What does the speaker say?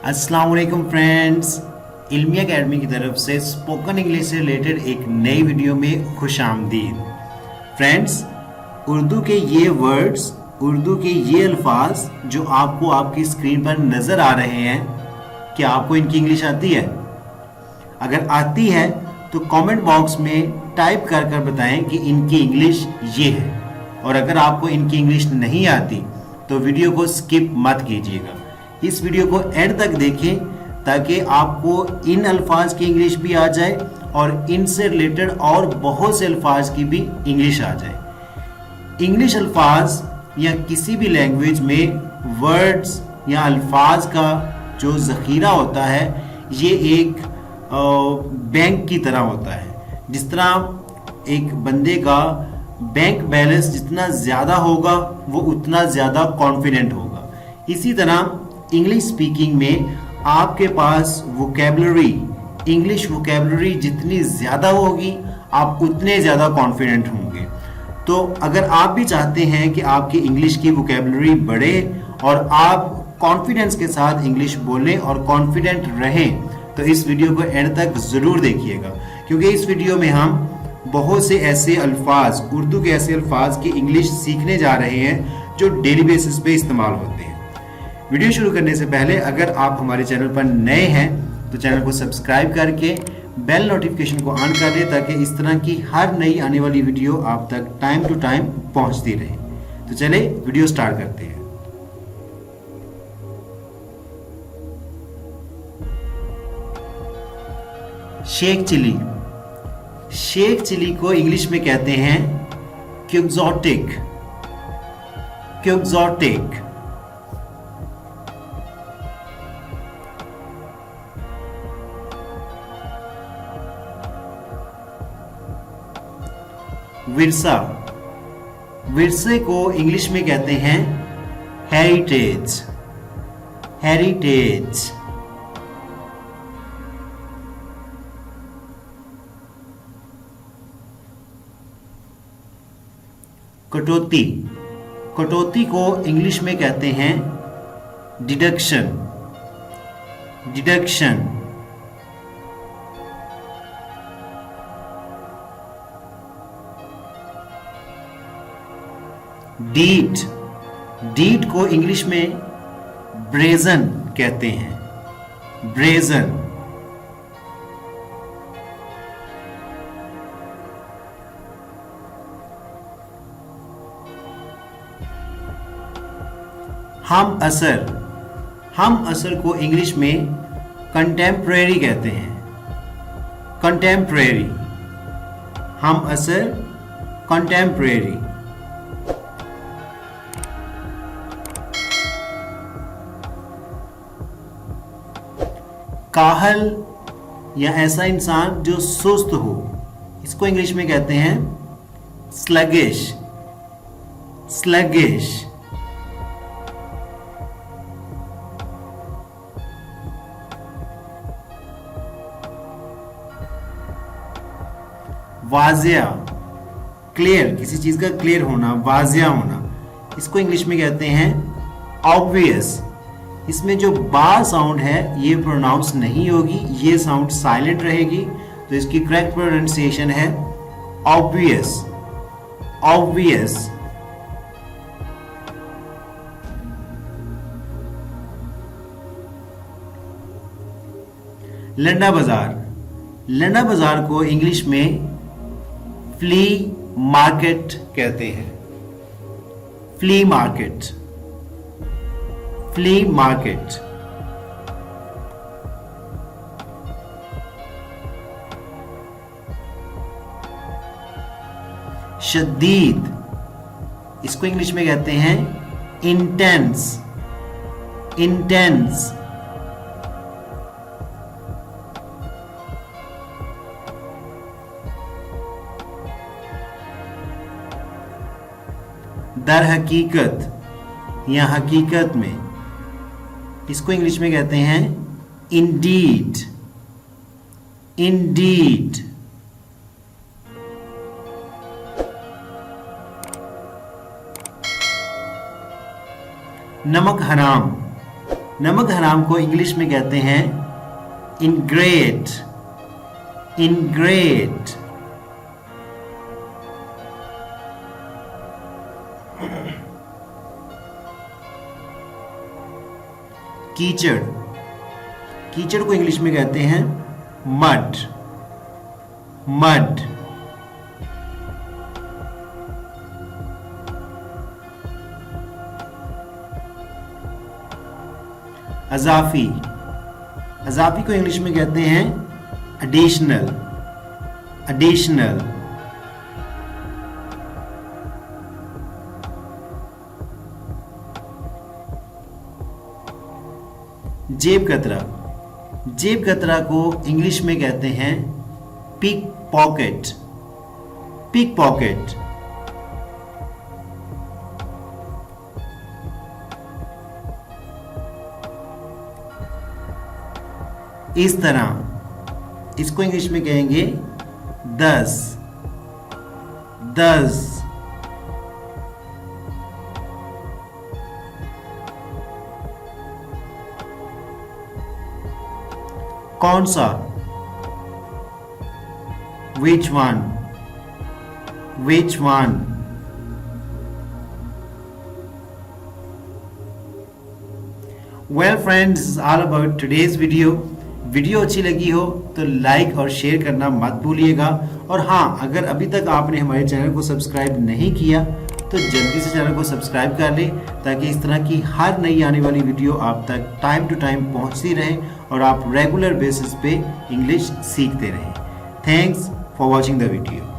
अस्सलाम वालेकुम फ्रेंड्स, इल्मी एकेडमी की तरफ से स्पोकन इंग्लिश से रिलेटेड एक नई वीडियो में खुश आमदीद। फ्रेंड्स, उर्दू के ये वर्ड्स, उर्दू के ये अल्फाज जो आपको आपकी स्क्रीन पर नज़र आ रहे हैं, क्या आपको इनकी इंग्लिश आती है? अगर आती है तो कमेंट बॉक्स में टाइप कर कर बताएं कि इनकी इंग्लिश ये है, और अगर आपको इनकी इंग्लिश नहीं आती तो वीडियो को स्किप मत कीजिएगा। इस वीडियो को एंड तक देखें ताकि आपको इन अल्फाज की इंग्लिश भी आ जाए और इनसे रिलेटेड और बहुत से अल्फाज की भी इंग्लिश आ जाए। इंग्लिश अल्फाज या किसी भी लैंग्वेज में वर्ड्स या अल्फाज का जो ज़ख़ीरा होता है, ये एक बैंक की तरह होता है। जिस तरह एक बंदे का बैंक बैलेंस जितना ज़्यादा होगा वो उतना ज़्यादा कॉन्फिडेंट होगा। इसी तरह इंग्लिश स्पीकिंग में आपके पास वोकैबुलरी, इंग्लिश वोकैबुलरी जितनी ज़्यादा होगी आप उतने ज़्यादा कॉन्फिडेंट होंगे। तो अगर आप भी चाहते हैं कि आपकी इंग्लिश की वोकैबुलरी बढ़े और आप कॉन्फिडेंस के साथ इंग्लिश बोलें और कॉन्फिडेंट रहें, तो इस वीडियो को एंड तक ज़रूर देखिएगा, क्योंकि इस वीडियो में हम बहुत से ऐसे अल्फाज, उर्दू के ऐसे अल्फाज की इंग्लिश सीखने जा रहे हैं जो डेली बेसिस पे इस्तेमाल होते हैं। वीडियो शुरू करने से पहले अगर आप हमारे चैनल पर नए हैं तो चैनल को सब्सक्राइब करके बेल नोटिफिकेशन को ऑन कर दें ताकि इस तरह की हर नई आने वाली वीडियो आप तक टाइम टू टाइम पहुंचती रहे। तो चले वीडियो स्टार्ट करते हैं। शेख चिली। शेख चिली को इंग्लिश में कहते हैं क्विक्सोटिक। क्विक्सोटिक। विरसा। विरसे को इंग्लिश में कहते हैं हेरिटेज। हेरिटेज। कटौती। कटौती को इंग्लिश में कहते हैं डिडक्शन। डिडक्शन। डीट। डीट को इंग्लिश में ब्रेजन कहते हैं। ब्रेजन। हम असर। हम असर को इंग्लिश में कंटेम्परेरी कहते हैं। कंटेम्परेरी। हम असर, कंटेम्परेरी। काहल या ऐसा इंसान जो सुस्त हो, इसको इंग्लिश में कहते हैं स्लगिश। स्लगिश। वाजिया। क्लियर, किसी चीज का क्लियर होना, वाजिया होना, इसको इंग्लिश में कहते हैं ऑब्वियस। इसमें जो बा साउंड है ये प्रोनाउंस नहीं होगी, ये साउंड साइलेंट रहेगी, तो इसकी करेक्ट प्रोनाउंसिएशन है ऑब्वियस। ऑब्वियस। लंडा बाजार। लंडा बाजार को इंग्लिश में फ्ली मार्केट कहते हैं। Flea market. Flea market. शदीद, इसको इंग्लिश में कहते हैं इंटेंस। इंटेंस। दर हकीकत या हकीकत में, इसको इंग्लिश में कहते हैं इंडीड। इंडीड। नमक हराम। नमक हराम को इंग्लिश में कहते हैं इनग्रेट, इनग्रेट। कीचड़, कीचड़ को इंग्लिश में कहते हैं मड, मड। अजाफी, अजाफी को इंग्लिश में कहते हैं एडिशनल, एडिशनल। जेब कतरा, जेब कतरा को इंग्लिश में कहते हैं पिक पॉकेट, पिक पॉकेट। इस तरह, इसको इंग्लिश में कहेंगे 10, 10। कौन सा, which one, which one। Well friends, this is all about today's video। Video अच्छी लगी हो तो लाइक और शेयर करना मत भूलिएगा। और हाँ, अगर अभी तक आपने हमारे चैनल को सब्सक्राइब नहीं किया तो जल्दी से चैनल को सब्सक्राइब कर लें, ताकि इस तरह की हर नई आने वाली वीडियो आप तक टाइम टू टाइम पहुंचती रहे और आप रेगुलर बेसिस पे इंग्लिश सीखते रहें। Thanks for watching the video.